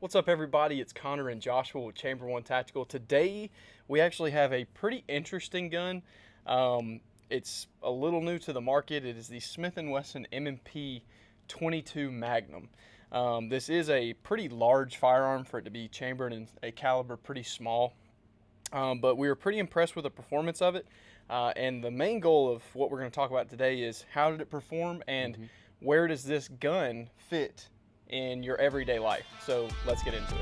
What's up, everybody? It's Connor and Joshua with Chamber One Tactical. Today we actually have a pretty interesting gun. It's a little new to the market. It is the Smith & Wesson M&P 22 Magnum. This is a pretty large firearm for it to be chambered in a caliber pretty small, but we were pretty impressed with the performance of it. And the main goal of what we're going to talk about today is how did it perform and where does this gun fit in your everyday life. So let's get into it.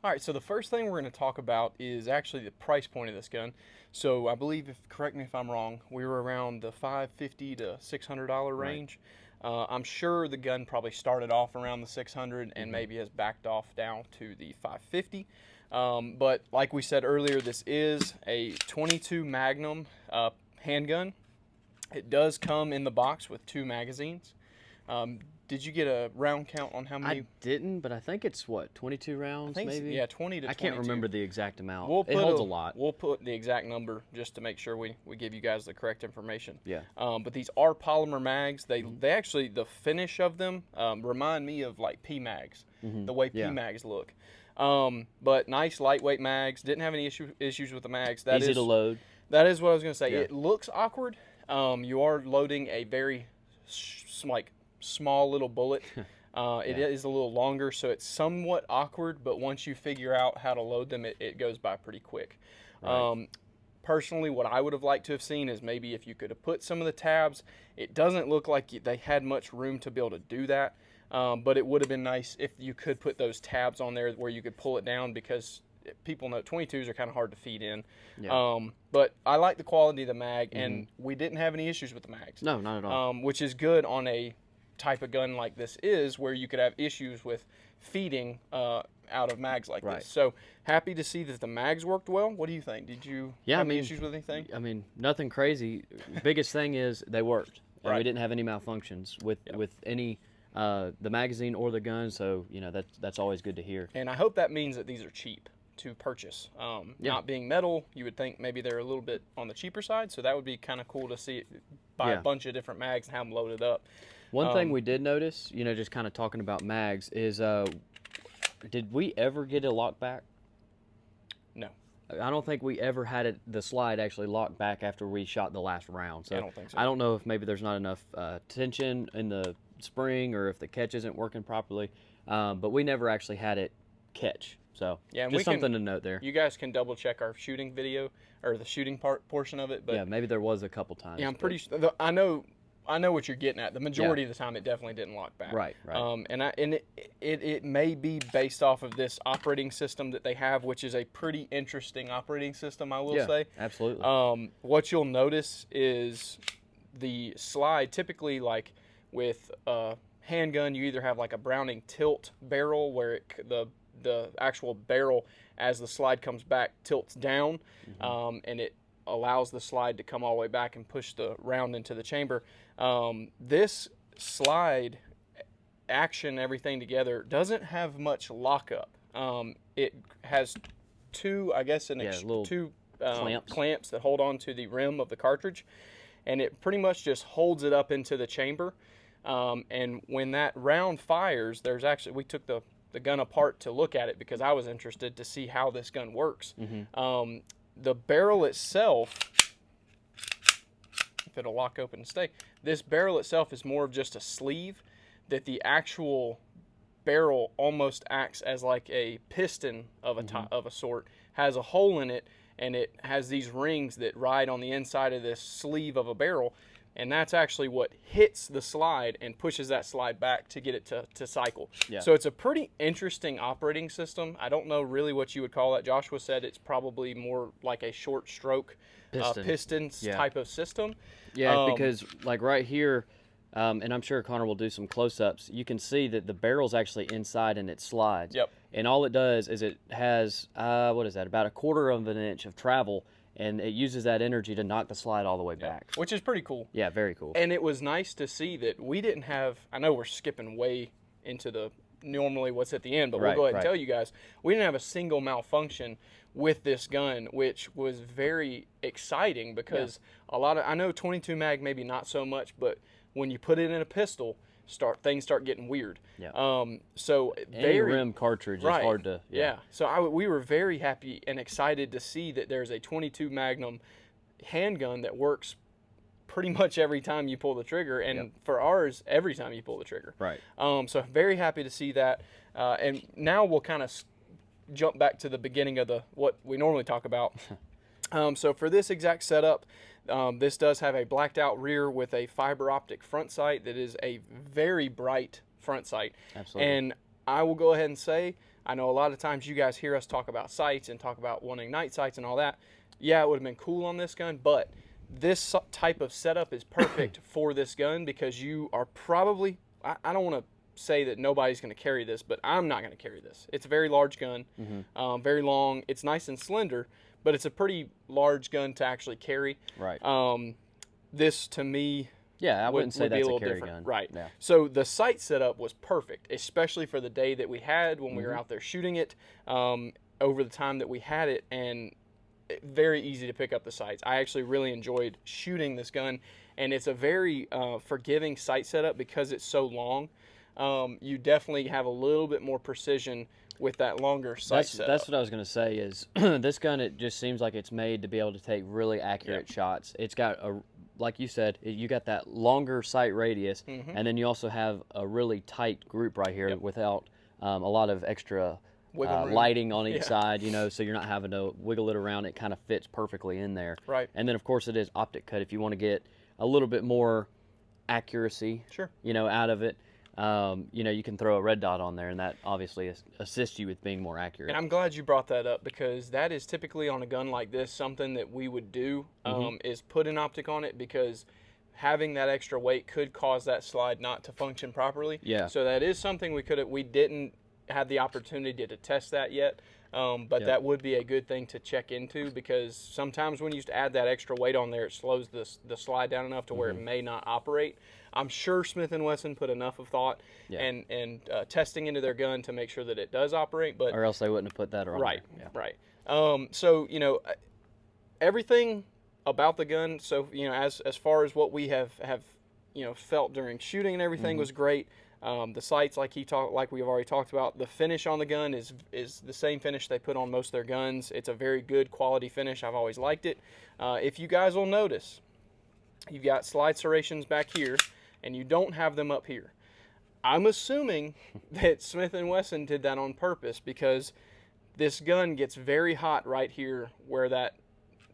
All right, so the first thing we're going to talk about is actually the price point of this gun. So I believe, correct me if I'm wrong, we were around the $550 to $600 range. Right. I'm sure the gun probably started off around the 600 and maybe has backed off down to the 550. But like we said earlier, this is a 22 Magnum handgun. It does come in the box with 2 magazines. Did you get a round count on how many? I didn't, but I think it's, what, 22 rounds maybe? Yeah, 20 to 22. I can't remember the exact amount. It holds a lot. We'll put the exact number just to make sure we give you guys the correct information. Yeah. But these are polymer mags. They actually, the finish of them remind me of like P mags, the way P mags look. But nice lightweight mags. Didn't have any issues with the mags. Easy to load. That is what I was going to say. Yeah. It looks awkward. You are loading a very small little bullet. It is a little longer, so it's somewhat awkward, but once you figure out how to load them, it goes by pretty quick. Right. Personally, what I would have liked to have seen is maybe if you could have put some of the tabs. It doesn't look like they had much room to be able to do that, but it would have been nice if you could put those tabs on there where you could pull it down, because people know 22s are kind of hard to feed in. Yeah. But I like the quality of the mag, and we didn't have any issues with the mags. No, not at all. Which is good on a type of gun like this is, where you could have issues with feeding out of mags like this. So happy to see that the mags worked well. What do you think? Did you have any issues with anything? I mean, nothing crazy. Biggest thing is they worked. And we didn't have any malfunctions with any the magazine or the gun. So that's always good to hear. And I hope that means that these are cheap to purchase. Not being metal, you would think maybe they're a little bit on the cheaper side. So that would be kind of cool to see buy a bunch of different mags and have them loaded up. One thing we did notice, just kind of talking about mags, is did we ever get a lock back? No. I don't think we ever had the slide actually locked back after we shot the last round. So I don't think so. I don't know if maybe there's not enough tension in the spring or if the catch isn't working properly, but we never actually had it catch. So just something to note there. You guys can double check our shooting video or the shooting portion of it. But yeah, maybe there was a couple times. Yeah, I'm pretty sure. I know what you're getting at. The majority of the time, it definitely didn't lock back. Right. And it may be based off of this operating system that they have, which is a pretty interesting operating system, I will say. Absolutely. What you'll notice is the slide, typically like with a handgun, you either have like a Browning tilt barrel where the actual barrel, as the slide comes back, tilts down, and it allows the slide to come all the way back and push the round into the chamber. This slide action, everything together, doesn't have much lockup. It has two clamps that hold on to the rim of the cartridge, and it pretty much just holds it up into the chamber. And when that round fires, we took the gun apart to look at it because I was interested to see how this gun works. The barrel itself, if it'll lock open and stay, this barrel itself is more of just a sleeve that the actual barrel almost acts as like a piston of a sort, has a hole in it, and it has these rings that ride on the inside of this sleeve of a barrel and that's actually what hits the slide and pushes that slide back to get it to cycle. Yeah. So it's a pretty interesting operating system. I don't know really what you would call it. Joshua said it's probably more like a short stroke pistons type of system. Yeah, because like right here, and I'm sure Connor will do some close-ups, you can see that the barrel's actually inside and it slides. Yep. And all it does is it has, what is that, about a quarter of an inch of travel, and it uses that energy to knock the slide all the way back. Which is pretty cool. Yeah, very cool. And it was nice to see that we didn't have, I know we're skipping way into the normally what's at the end, but we'll go ahead and tell you guys, we didn't have a single malfunction with this gun, which was very exciting because a lot of, I know 22 mag maybe not so much, but when you put it in a pistol, things start getting weird. Yeah. So any rim cartridge is hard to. Yeah. So we were very happy and excited to see that there's a 22 Magnum handgun that works pretty much every time you pull the trigger, and for ours, every time you pull the trigger. Right. So very happy to see that. And now we'll kind of jump back to the beginning of what we normally talk about. So for this exact setup, this does have a blacked out rear with a fiber optic front sight that is a very bright front sight. Absolutely. And I will go ahead and say, I know a lot of times you guys hear us talk about sights and talk about wanting night sights and all that. Yeah, it would have been cool on this gun, but this type of setup is perfect for this gun because you are probably, I don't want to say that nobody's going to carry this, but I'm not going to carry this. It's a very large gun, very long. It's nice and slender, but it's a pretty large gun to actually carry. Right. This to me, yeah, I wouldn't say would be that's a a little carry different. gun. Right. Yeah. So the sight setup was perfect, especially for the day that we had when we were out there shooting it, over the time that we had it, and very easy to pick up the sights. I actually really enjoyed shooting this gun, and it's a very forgiving sight setup because it's so long. You definitely have a little bit more precision with that longer sight setup. That's what I was going to say is this gun, it just seems like it's made to be able to take really accurate shots. It's got like you said, you got that longer sight radius, and then you also have a really tight group right here without a lot of extra lighting on each side, so you're not having to wiggle it around. It kind of fits perfectly in there. Right. And then, of course, it is optic cut if you want to get a little bit more accuracy, out of it. You can throw a red dot on there, and that obviously assists you with being more accurate. And I'm glad you brought that up because that is typically on a gun like this something that we would do is put an optic on it because having that extra weight could cause that slide not to function properly. Yeah. So that is something we didn't have the opportunity to test that yet, but that would be a good thing to check into because sometimes when you add that extra weight on there, it slows the slide down enough to where it may not operate. I'm sure Smith & Wesson put enough of thought and testing into their gun to make sure that it does operate, but or else they wouldn't have put that on. Right, there. right. So everything about the gun. So as far as what we have felt during shooting and everything was great. The sights, like we've already talked about, the finish on the gun is the same finish they put on most of their guns. It's a very good quality finish. I've always liked it. If you guys will notice, you've got slide serrations back here, and you don't have them up here. I'm assuming that Smith & Wesson did that on purpose because this gun gets very hot right here where that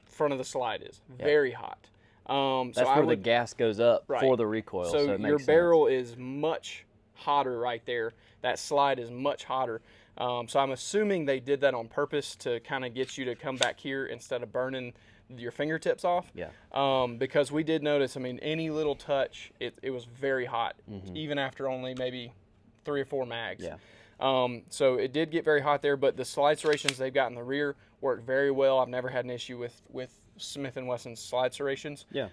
front of the slide is. Very hot. That's where the gas goes up for the recoil. So it makes your sense. barrel is much hotter right there. That slide is much hotter. So I'm assuming they did that on purpose to kind of get you to come back here instead of burning your fingertips off. Yeah. Because we did notice, any little touch, it was very hot, even after only maybe 3 or 4 mags. Yeah. So it did get very hot there, but the slide serrations they've got in the rear work very well. I've never had an issue with Smith & Wesson's slide serrations. Yeah.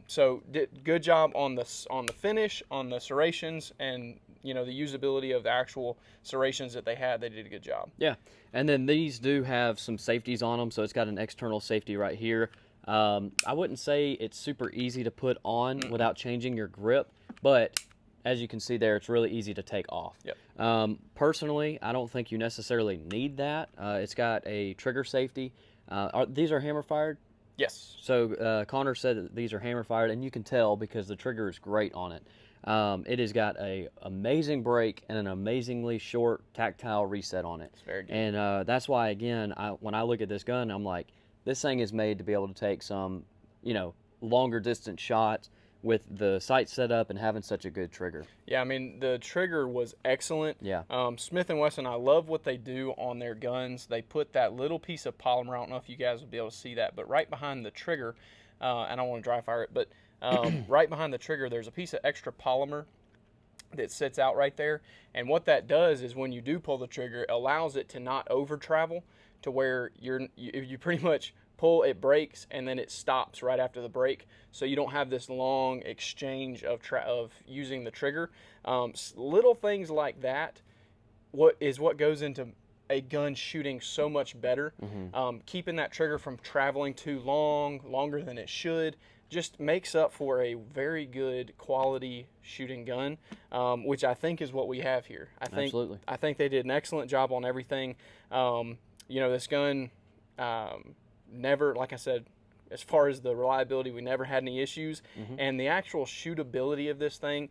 So did good job on the finish, on the serrations, and the usability of the actual serrations that they had. They did a good job. Yeah. And then these do have some safeties on them, so it's got an external safety right here. I wouldn't say it's super easy to put on without changing your grip, but as you can see there, it's really easy to take off. Yep. Personally, I don't think you necessarily need that. It's got a trigger safety. These are hammer fired? Yes. So Connor said that these are hammer fired, and you can tell because the trigger is great on it. It has got a amazing brake and an amazingly short tactile reset on it. It's very good. And that's why, again, when I look at this gun, I'm like, this thing is made to be able to take some, longer distance shots with the sight set up and having such a good trigger. Yeah, I mean, the trigger was excellent. Yeah. Smith & Wesson, I love what they do on their guns. They put that little piece of polymer, I don't know if you guys will be able to see that, but right behind the trigger, and I want to dry fire it, but right behind the trigger, there's a piece of extra polymer that sits out right there. And what that does is when you do pull the trigger, it allows it to not over travel to where you pretty much pull, it breaks, and then it stops right after the break. So you don't have this long exchange of using the trigger. Little things like that what goes into a gun shooting so much better. Keeping that trigger from traveling too longer than it should, just makes up for a very good quality shooting gun, which I think is what we have here. Absolutely. I think they did an excellent job on everything. This gun never, like I said, as far as the reliability, we never had any issues. And the actual shootability of this thing,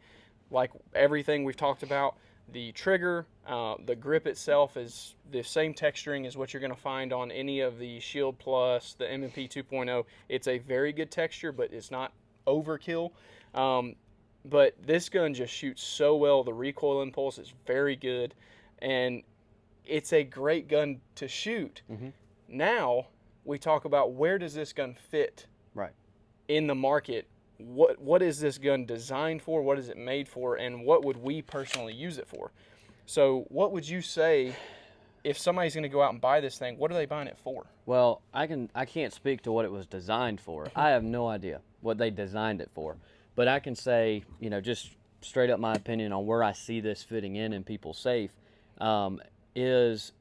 like everything we've talked about, the trigger, the grip itself is the same texturing as what you're going to find on any of the Shield Plus, the M&P 2.0. It's a very good texture, but it's not overkill. But this gun just shoots so well. The recoil impulse is very good, and it's a great gun to shoot. Now we talk about, where does this gun fit in the market? What is this gun designed for? What is it made for? And what would we personally use it for? So what would you say if somebody's going to go out and buy this thing? What are they buying it for? Well, I can't speak to what it was designed for. I have no idea what they designed it for. But I can say, just straight up my opinion on where I see this fitting in people's safe, is,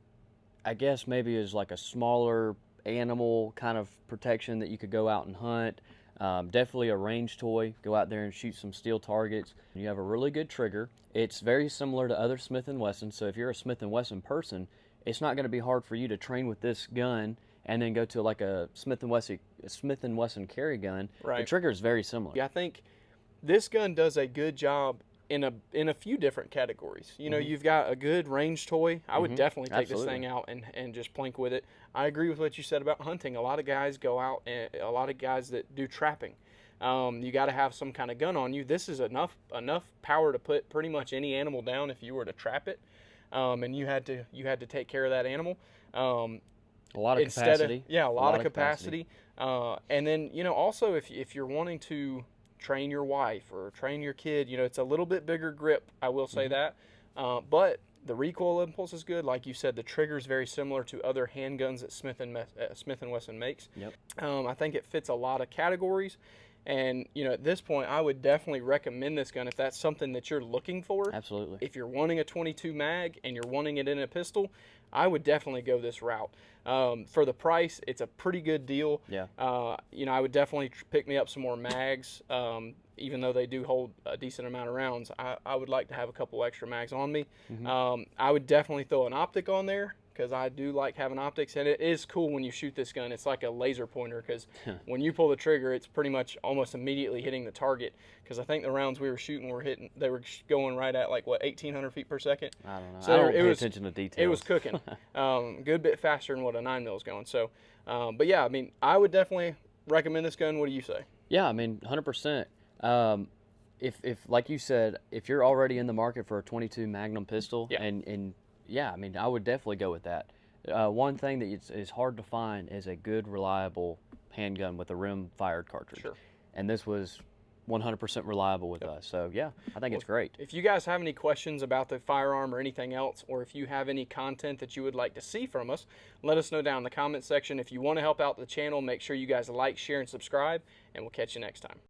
I guess, maybe is like a smaller animal kind of protection that you could go out and hunt. Definitely a range toy. Go out there and shoot some steel targets. You have a really good trigger. It's very similar to other Smith & Wesson. So if you're a Smith & Wesson person, it's not going to be hard for you to train with this gun and then go to like a Smith & Wesson carry gun. Right. The trigger is very similar. Yeah, I think this gun does a good job in a few different categories. You've got a good range toy. I would definitely take this thing out and just plink with it. I agree with what you said about hunting. A lot of guys go out, and a lot of guys that do trapping, you got to have some kind of gun on you. This is enough power to put pretty much any animal down if you were to trap it, and you had to take care of that animal. A lot of capacity. A lot of capacity. And then also if you're wanting to train your wife or train your kid, it's a little bit bigger grip, I will say that, but the recoil impulse is good. Like you said, the trigger is very similar to other handguns that Smith & Wesson makes. I think it fits a lot of categories, and at this point I would definitely recommend this gun if that's something that you're looking for. Absolutely. If you're wanting a 22 mag and you're wanting it in a pistol, I would definitely go this route. For the price, it's a pretty good deal. I would definitely pick me up some more mags. Even though they do hold a decent amount of rounds, I would like to have a couple extra mags on me. I would definitely throw an optic on there, because I do like having optics, and it is cool when you shoot this gun. It's like a laser pointer, because when you pull the trigger, it's pretty much almost immediately hitting the target, because I think the rounds we were shooting they were going right at 1,800 feet per second. I don't know. So I don't pay attention to details. It was cooking. Good bit faster than what a 9mm is going. So, but yeah, I mean, I would definitely recommend this gun. What do you say? Yeah, I mean, 100%. If like you said, if you're already in the market for a 22 Magnum pistol, and yeah, I mean, I would definitely go with that. One thing that is hard to find is a good, reliable handgun with a rim-fired cartridge. And this was 100% reliable with us. So, yeah, I think it's great. If you guys have any questions about the firearm or anything else, or if you have any content that you would like to see from us, let us know down in the comment section. If you want to help out the channel, make sure you guys like, share, and subscribe, and we'll catch you next time.